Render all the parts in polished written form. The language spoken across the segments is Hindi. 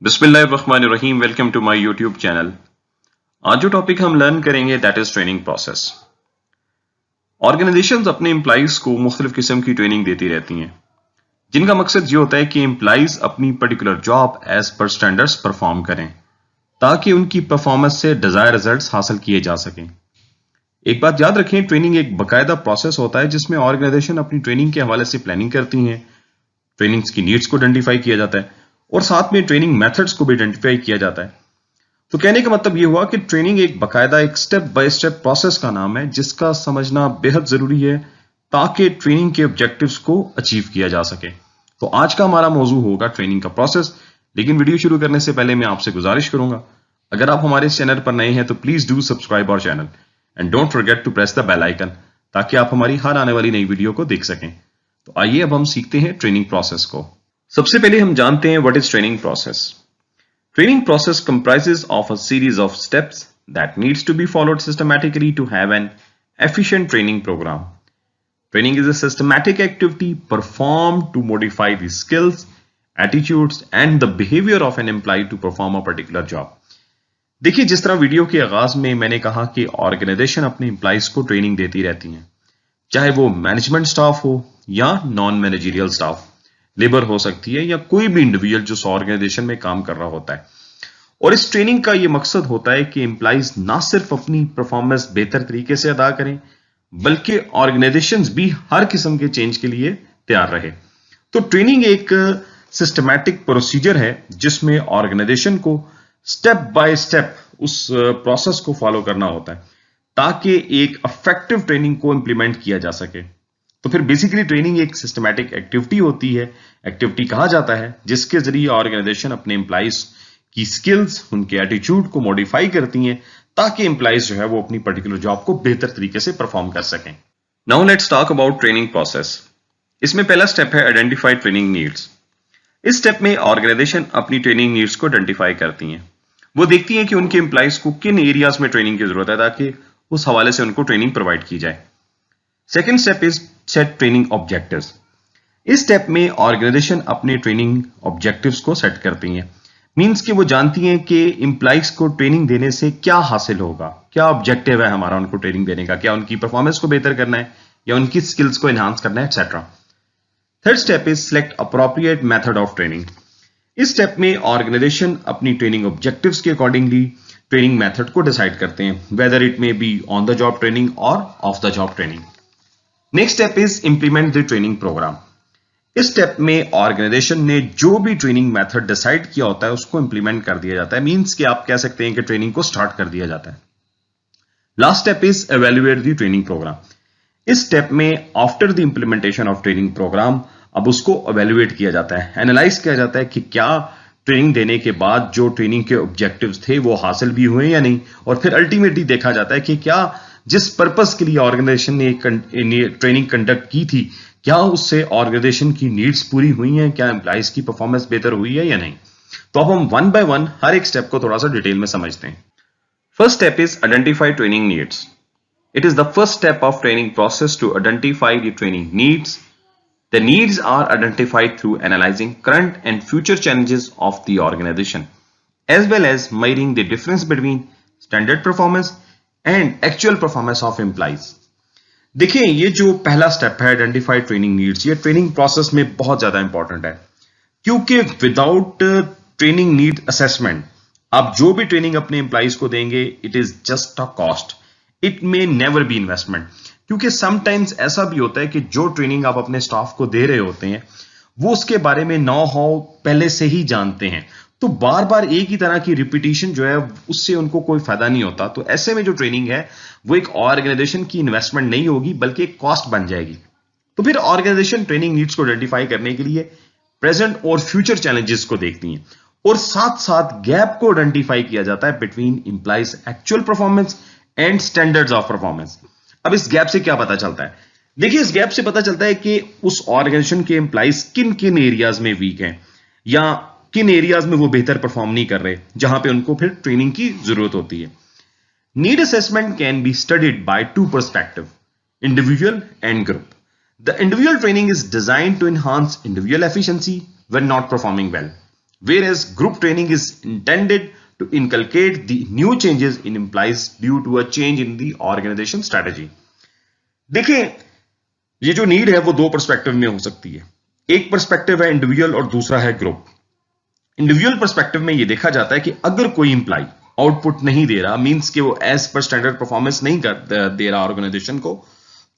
बिस्मिल्लाहिर्रहमानिर्रहीम। Welcome to my YouTube channel. आज जो टॉपिक हम लर्न करेंगे that is training process. Organisations अपने एम्प्लॉइज को मुख्तलिफ किस्म की ट्रेनिंग देती रहती हैं, जिनका मकसद ये होता है कि एम्प्लॉइज अपनी particular job as per standards perform करें ताकि उनकी परफॉर्मेंस से डिजायर रिजल्ट्स हासिल किए जा सकें। एक बात याद रखें, ट्रेनिंग एक बाकायदा प्रोसेस होता है जिसमें ऑर्गेनाइजेशन अपनी ट्रेनिंग के हवाले से प्लानिंग करती हैं, ट्रेनिंग्स की नीड्स को आइडेंटिफाई किया जाता है और साथ में ट्रेनिंग मेथड्स को भी आइडेंटिफाई किया जाता है। तो कहने का मतलब यह हुआ कि ट्रेनिंग एक बाकायदा एक स्टेप बाय स्टेप प्रोसेस का नाम है जिसका समझना बेहद जरूरी है ताकि ट्रेनिंग के ऑब्जेक्टिव्स को अचीव किया जा सके। तो आज का हमारा मौजू होगा ट्रेनिंग का प्रोसेस। लेकिन वीडियो शुरू करने से पहले मैं आपसे गुजारिश करूंगा, अगर आप हमारे चैनल पर नए हैं तो please do subscribe our channel and don't forget to press the bell icon ताकि आप हमारी हर आने वाली नई वीडियो को देख सकें। तो आइए अब हम सीखते हैं ट्रेनिंग प्रोसेस को। सबसे पहले हम जानते हैं what is training process. Training process comprises of a series of steps that needs to be followed systematically to have an efficient training program. Training is a systematic activity performed to modify the skills, attitudes and the behavior of an employee to perform a particular job. देखिए, जिस तरह वीडियो के आगाज में मैंने कहा कि ऑर्गेनाइजेशन अपने एम्प्लॉइज को ट्रेनिंग देती रहती है, चाहे वो मैनेजमेंट स्टाफ हो या नॉन मैनेजरियल स्टाफ, लेबर हो सकती है या कोई भी इंडिविजुअल जो ऑर्गेनाइजेशन में काम कर रहा होता है। और इस ट्रेनिंग का यह मकसद होता है कि एम्प्लॉइज ना सिर्फ अपनी परफॉर्मेंस बेहतर तरीके से अदा करें बल्कि ऑर्गेनाइजेशंस भी हर किस्म के चेंज के लिए तैयार रहे। तो ट्रेनिंग एक सिस्टमैटिक प्रोसीजर है जिसमें ऑर्गेनाइजेशन को स्टेप बाय स्टेप उस प्रोसेस को फॉलो करना होता है ताकि एक इफेक्टिव ट्रेनिंग को इंप्लीमेंट किया जा सके। तो फिर बेसिकली ट्रेनिंग एक सिस्टमैटिक एक्टिविटी होती है, एक्टिविटी कहा जाता है जिसके जरिए ऑर्गेनाइजेशन अपने एम्प्लॉइज की स्किल्स, उनके एटीट्यूड को मॉडिफाई करती हैं ताकि एम्प्लॉइज जो है वो अपनी पर्टिकुलर जॉब को बेहतर तरीके से परफॉर्म कर सकें। Now let's talk about training process. इसमें पहला स्टेप है आइडेंटिफाई ट्रेनिंग नीड्स। इस स्टेप में ऑर्गेनाइजेशन अपनी ट्रेनिंग नीड्स को आइडेंटिफाई करती हैं। वो देखती हैं कि उनके एम्प्लॉइज को किन एरियाज में ट्रेनिंग की जरूरत है ताकि उस हवाले से उनको ट्रेनिंग प्रोवाइड की जाए। Second step is set training objectives. इस स्टेप में ऑर्गेनाइजेशन अपने ट्रेनिंग ऑब्जेक्टिव्स को सेट करती हैं। मींस कि वो जानती हैं कि एम्प्लॉइज को ट्रेनिंग देने से क्या हासिल होगा, क्या ऑब्जेक्टिव है हमारा उनको ट्रेनिंग देने का, क्या उनकी परफॉर्मेंस को बेहतर करना है या उनकी स्किल्स को एनहांस करना है, etcetera. Third step is select appropriate method of training. इस स्टेप में ऑर्गेनाइजेशन अपनी ट्रेनिंग ऑब्जेक्टिव्स के अकॉर्डिंगली ट्रेनिंग मेथड को डिसाइड करते हैं, whether it may be on the job training और off the job training. Next step is implement the training programme. इस स्टेप में ऑर्गेनाइजेशन ने जो भी ट्रेनिंग मेथड डिसाइड किया होता है उसको इंप्लीमेंट कर दिया जाता है। मींस कि आप कह सकते हैं कि ट्रेनिंग को स्टार्ट कर दिया जाता है। Last step is evaluate the training programme. इस स्टेप में after the implementation of training programme अब उसको एवेल्युएट किया जाता है, एनालाइज किया जाता है कि क्या ट्रेनिंग देने के बाद जो ट्रेनिंग के ऑब्जेक्टिव्स थे वो हासिल भी हुए या नहीं, और फिर अल्टीमेटली देखा जाता है कि क्या जिस पर्पस के लिए ऑर्गेनाइजेशन ने ट्रेनिंग कंडक्ट की थी क्या उससे ऑर्गेनाइजेशन की नीड्स पूरी हुई हैं, क्या एम्प्लॉइज की परफॉर्मेंस बेहतर हुई है या नहीं। तो अब हम वन बाय वन हर एक स्टेप को थोड़ा सा डिटेल में समझते हैं। First step is identify training needs. It is the first step of training process to identify the training needs. The needs are identified through analyzing current and future challenges of the organization, as well as measuring the difference between standard performance and actual performance of employees. देखिए, ये जो पहला स्टेप है आइडेंटिफाई ट्रेनिंग नीड्स, ये ट्रेनिंग प्रोसेस में बहुत ज्यादा इंपॉर्टेंट है क्योंकि विदाउट ट्रेनिंग नीड असेसमेंट आप जो भी ट्रेनिंग अपने एम्प्लॉइज को देंगे it is just a cost, it may never be investment. क्योंकि समटाइम्स ऐसा भी होता है कि जो ट्रेनिंग आप अपने स्टाफ को दे रहे होते हैं वो उसके बारे में नो हाउ पहले से ही जानते हैं, तो बार बार एक ही तरह की रिपीटिशन जो है उससे उनको कोई फायदा नहीं होता। तो ऐसे में जो ट्रेनिंग है वो एक ऑर्गेनाइजेशन की इन्वेस्टमेंट नहीं होगी बल्कि एक कॉस्ट बन जाएगी। तो फिर ऑर्गेनाइजेशन ट्रेनिंग नीड्स को आइडेंटिफाई करने के लिए प्रेजेंट और फ्यूचर चैलेंजेस को देखती है और साथ साथ गैप को आइडेंटिफाई किया जाता है between employees actual performance and standards of performance. अब इस गैप से क्या पता चलता है? देखिए, इस गैप से पता चलता है कि उस ऑर्गेनाइजेशन के एम्प्लॉइज किन किन एरियाज में वीक हैं या किन एरियाज में वो बेहतर परफॉर्म नहीं कर रहे जहां पे उनको फिर ट्रेनिंग की जरूरत होती है। Need assessment can be studied by two perspective, individual and group. The individual training is designed to enhance individual efficiency when not performing well, whereas group training is intended to inculcate the new changes in employees due to a change in the organization strategy. देखिए, ये जो नीड है वो दो पर्सपेक्टिव में हो सकती है. एक पर्सपेक्टिव है इंडिविजुअल और दूसरा है ग्रुप. इंडिविजुअल पर्सपेक्टिव में ये देखा जाता है कि अगर कोई इंप्लॉय आउटपुट नहीं दे रहा, मींस कि वो एज पर स्टैंडर्ड परफॉर्मेंस नहीं दे रहा ऑर्गेनाइजेशन को,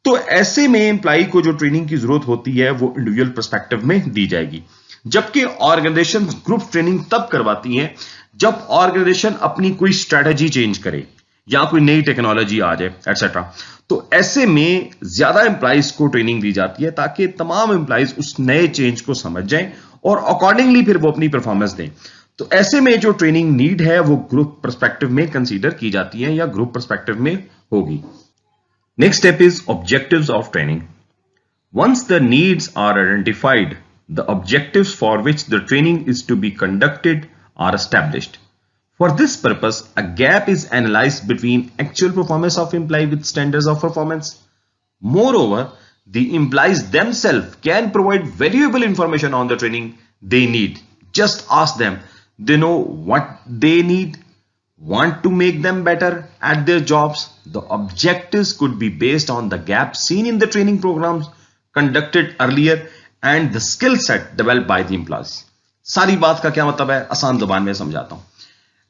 तो ऐसे में एम्प्लॉय को जो ट्रेनिंग की जरूरत होती है वो इंडिविजुअल पर्सपेक्टिव में दी जाएगी. जबकि ऑर्गेनाइजेशन ग्रुप ट्रेनिंग तब करवाती हैं जब ऑर्गेनाइजेशन अपनी कोई स्ट्रेटजी चेंज करे या कोई नई टेक्नोलॉजी आ जाए एटसेट्रा. तो ऐसे में ज्यादा एम्प्लॉइज को ट्रेनिंग दी जाती है ताकि तमाम एम्प्लॉइज उस नए चेंज को समझ जाएं और अकॉर्डिंगली फिर वो अपनी परफॉर्मेंस दें. तो ऐसे में जो ट्रेनिंग नीड है वो ग्रुप पर्सपेक्टिव में कंसीडर की जाती है या ग्रुप पर्सपेक्टिव में होगी. Next step is objectives of training. Once the needs are identified, the objectives for which the training is to be conducted are established. For this purpose, a gap is analyzed between actual performance of employee with standards of performance. Moreover, the employees themselves can provide valuable information on the training they need. Just ask them. They know what they need. Want to make them better at their jobs. The objectives could be based on the gap seen in the training programs conducted earlier and the skill set developed by the employees. सारी बात का क्या मतलब है, आसान जुबान में समझाता हूं.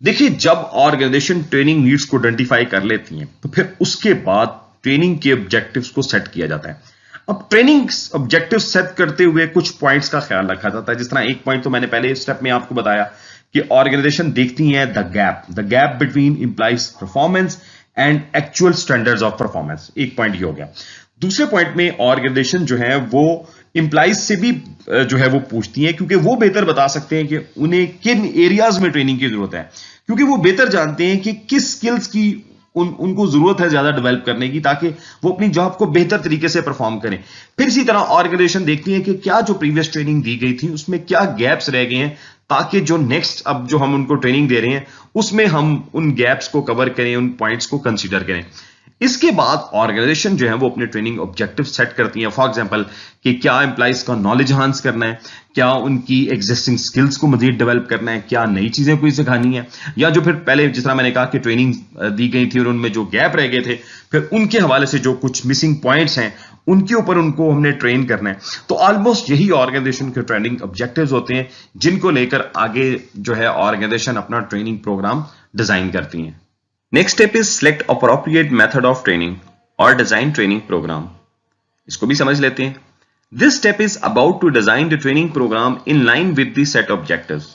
देखिए, जब ऑर्गेनाइजेशन ट्रेनिंग नीड्स को आइडेंटिफाई कर लेती हैं तो फिर उसके बाद ट्रेनिंग के ऑब्जेक्टिव्स को सेट किया जाता है. अब ट्रेनिंग ऑब्जेक्टिव सेट करते हुए कुछ पॉइंट्स का ख्याल रखा जाता है. जिस तरह एक पॉइंट तो मैंने पहले स्टेप में आपको बताया कि ऑर्गेनाइजेशन देखती है the gap between employees performance and actual standards of performance. एक पॉइंट ये हो गया. दूसरे पॉइंट में ऑर्गेनाइजेशन जो है वो एम्प्लॉइज से भी जो है वो पूछती है, क्योंकि वो बेहतर बता सकते हैं कि उन्हें किन एरियाज में ट्रेनिंग की जरूरत है, क्योंकि वो बेहतर जानते हैं कि किस स्किल्स की उनको जरूरत है ज्यादा डेवलप करने की ताकि वो अपनी जॉब को बेहतर तरीके से परफॉर्म करें. फिर इसी तरह ऑर्गेनाइजेशन देखती है कि क्या जो प्रीवियस ट्रेनिंग दी गई थी उसमें क्या गैप्स रह गए हैं, ताकि जो नेक्स्ट अब जो हम उनको ट्रेनिंग दे रहे हैं उसमें हम उन गैप्स को कवर करें, उन पॉइंट्स को कंसीडर करें. इसके बाद ऑर्गेनाइजेशन जो है वो अपने ट्रेनिंग ऑब्जेक्टिव सेट करती है. फॉर एग्जांपल कि क्या एम्प्लॉइज का नॉलेज हांस करना है, क्या उनकी एग्जिस्टिंग स्किल्स को मजीद डेवलप करना है, क्या नई चीजें कोई सिखानी है, या जो फिर पहले जिस तरह मैंने कहा कि ट्रेनिंग दी गई थी और उनमें जो गैप रह गए थे फिर उनके हवाले से जो कुछ मिसिंग पॉइंट्स हैं उनके ऊपर उनको हमने ट्रेन करना है. तो ऑलमोस्ट यही ऑर्गेनाइजेशन के ट्रेनिंग ऑब्जेक्टिव्स होते हैं जिनको लेकर आगे जो है ऑर्गेनाइजेशन अपना ट्रेनिंग प्रोग्राम डिजाइन करती है. Next step is select appropriate method of training और डिजाइन ट्रेनिंग प्रोग्राम. इसको भी समझ लेते हैं. This step is about to design the training program in line with the set objectives.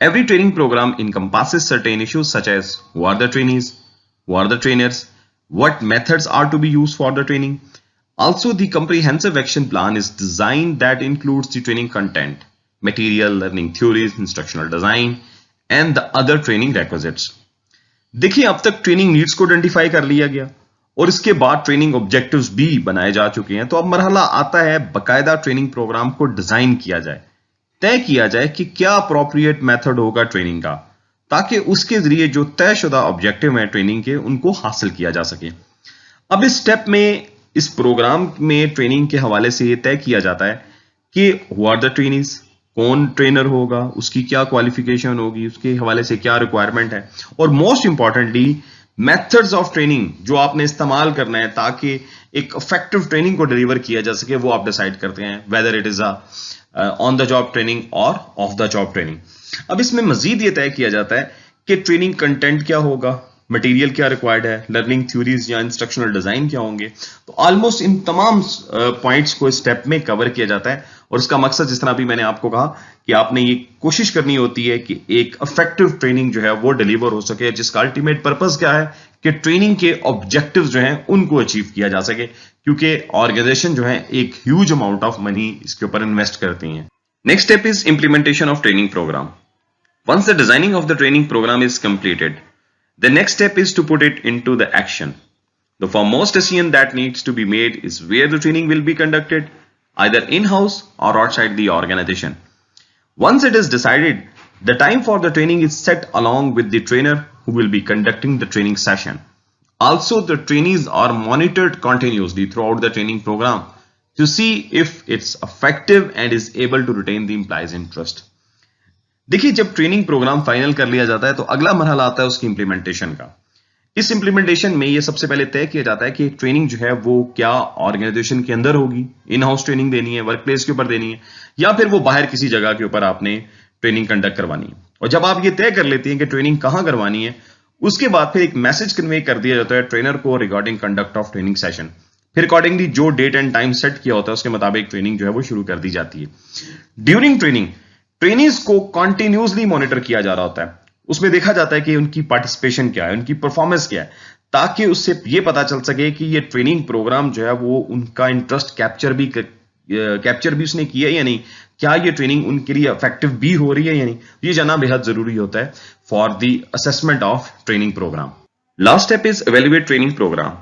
Every training program encompasses certain issues such as who are the trainees, who are the trainers, what methods are to be used for the training. Also, the comprehensive action plan is designed that includes the training content, material, learning theories, instructional design, and the other training requisites. देखिए, अब तक ट्रेनिंग नीड्स को आइडेंटिफाई कर लिया गया और इसके बाद ट्रेनिंग ऑब्जेक्टिव्स भी बनाए जा चुके हैं. तो अब मरहला आता है बकायदा ट्रेनिंग प्रोग्राम को डिजाइन किया जाए, तय किया जाए कि क्या अप्रोप्रिएट मेथड होगा ट्रेनिंग का, ताकि उसके जरिए जो तयशुदा ऑब्जेक्टिव है ट्रेनिंग के उनको हासिल किया जा सके. अब इस स्टेप में इस प्रोग्राम में ट्रेनिंग के हवाले से यह तय किया जाता है कि हु आर द ट्रेनीज, कौन ट्रेनर होगा, उसकी क्या क्वालिफिकेशन होगी, उसके हवाले से क्या रिक्वायरमेंट है, और most importantly methods of training जो आपने इस्तेमाल करना है ताकि एक इफेक्टिव ट्रेनिंग को डिलीवर किया जा सके, वो आप डिसाइड करते हैं whether it is on the job training और ऑफ द जॉब ट्रेनिंग. अब इसमें मजीद ये तय किया जाता है कि ट्रेनिंग कंटेंट क्या होगा, मटेरियल क्या रिक्वायर्ड है, लर्निंग थ्योरीज या इंस्ट्रक्शनल डिजाइन क्या होंगे. तो ऑलमोस्ट इन तमाम पॉइंट्स को स्टेप में कवर किया जाता है और इसका मकसद जिस तरह भी मैंने आपको कहा कि आपने ये कोशिश करनी होती है कि एक इफेक्टिव ट्रेनिंग जो है वो डिलीवर हो सके, जिसका अल्टीमेट पर्पस क्या है कि ट्रेनिंग के ऑब्जेक्टिव्स जो हैं उनको अचीव किया जा सके, क्योंकि ऑर्गेनाइजेशन जो है एक ह्यूज अमाउंट ऑफ मनी इसके ऊपर इन्वेस्ट करती हैं. Next step is implementation of training programme. Once the designing of the training programme is completed, the next step is to put it into the action. The foremost decision that needs to be made is where the training will be conducted, either in-house or outside the organization. Once it is decided, the time for the training is set along with the trainer who will be conducting the training session. Also, the trainees are monitored continuously throughout the training program to see if it's effective and is able to retain the employee's interest. देखिए, जब ट्रेनिंग प्रोग्राम फाइनल कर लिया जाता है तो अगला मरहला आता है उसकी इंप्लीमेंटेशन का। इस इंप्लीमेंटेशन में ये सबसे पहले तय किया जाता है कि ट्रेनिंग जो है वो क्या ऑर्गेनाइजेशन के अंदर होगी, इन हाउस ट्रेनिंग देनी है, वर्क प्लेस के ऊपर देनी है, या फिर वो बाहर किसी जगह के ऊपर आपने ट्रेनिंग कंडक्ट करवानी है। और जब आप ये तय कर लेते हैं कि ट्रेनिंग कहाँ करवानी है, उसके बाद फिर एक मैसेज कन्वे कर दिया जाता है ट्रेनर को regarding conduct of training session. फिर अकॉर्डिंगली जो डेट एंड टाइम सेट किया होता है उसके मुताबिक ट्रेनिंग जो है वो शुरू कर दी जाती है। ड्यूरिंग ट्रेनिंग ट्रेनिंग्स को कंटिन्यूसली मॉनिटर किया जा रहा होता है। उसमें देखा जाता है कि उनकी पार्टिसिपेशन क्या है, उनकी परफॉर्मेंस क्या है, ताकि उससे ये पता चल सके कि ये ट्रेनिंग प्रोग्राम जो है वो उनका इंटरेस्ट कैप्चर भी उसने किया या नहीं, क्या ये ट्रेनिंग उनके लिए इफेक्टिव भी हो रही है या नहीं। ये जानना बेहद जरूरी होता है for the assessment of training programme. Last step is evaluate training programme.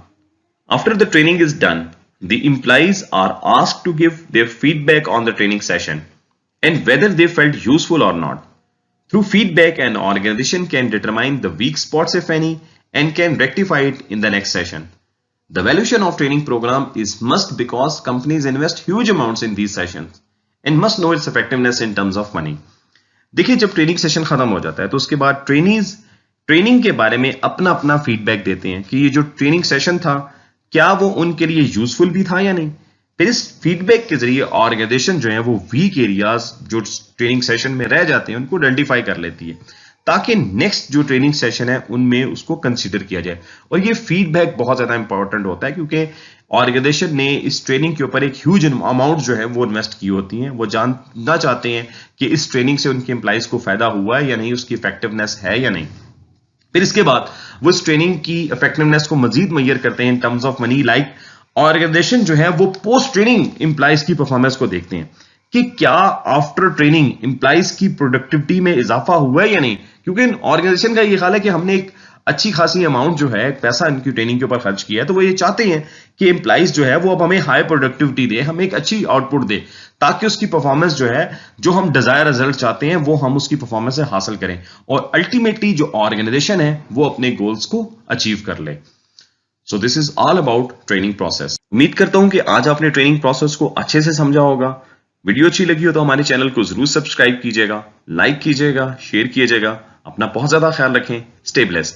After the training is done, the employees are asked to give their feedback on the training session and whether they felt useful or not. Through feedback, an organization can determine the weak spots, if any, and can rectify it in the next session. The valuation of training program is must because companies invest huge amounts in these sessions and must know its effectiveness in terms of money. देखिए, जब ट्रेनिंग सेशन खत्म हो जाता है तो उसके बाद ट्रेनीज ट्रेनिंग के बारे में अपना अपना फीडबैक देते हैं कि ये जो ट्रेनिंग सेशन था क्या वो उनके लिए यूजफुल भी था या नहीं। फिर इस फीडबैक के जरिए ऑर्गेनाइजेशन जो है वो वीक एरियाज जो ट्रेनिंग सेशन में रह जाते हैं उनको आइडेंटिफाई कर लेती है, ताकि नेक्स्ट जो ट्रेनिंग सेशन है उनमें उसको कंसीडर किया जाए। और ये फीडबैक बहुत ज्यादा इंपॉर्टेंट होता है क्योंकि ऑर्गेनाइजेशन ने इस ट्रेनिंग के ऊपर एक ह्यूज अमाउंट जो है वो इन्वेस्ट की होती है। वो जानना चाहते हैं कि इस ट्रेनिंग से उनके एम्प्लॉइज को फायदा हुआ है या नहीं, उसकी इफेक्टिवनेस है या नहीं। फिर इसके बाद वो इस ट्रेनिंग की इफेक्टिवनेस को मजीद मेजर करते हैं in terms of money. Like organisation जो है वो पोस्ट ट्रेनिंग एम्प्लॉइज की परफॉर्मेंस को देखते हैं कि क्या आफ्टर ट्रेनिंग एम्प्लॉइज की प्रोडक्टिविटी में इजाफा हुआ है या नहीं। क्योंकि ऑर्गेनाइजेशन का ये ख्याल है कि हमने एक अच्छी खासी अमाउंट जो है पैसा इनकी ट्रेनिंग के ऊपर खर्च किया है, तो वो ये चाहते हैं कि एम्प्लॉइज जो है वो अब हमें हाई प्रोडक्टिविटी दे, हमें एक अच्छी आउटपुट दे, ताकि उसकी परफॉर्मेंस जो है जो हम डिजायर रिजल्ट चाहते हैं वो हम उसकी परफॉर्मेंस से हासिल करें और अल्टीमेटली जो ऑर्गेनाइजेशन है वो अपने गोल्स को अचीव कर ले। So this is all about training process. उम्मीद करता हूं कि आज आपने ट्रेनिंग प्रोसेस को अच्छे से समझा होगा। वीडियो अच्छी लगी हो तो हमारे चैनल को जरूर सब्सक्राइब कीजिएगा, लाइक कीजिएगा, शेयर कीजिएगा। अपना बहुत ज्यादा ख्याल रखें। Stay blessed.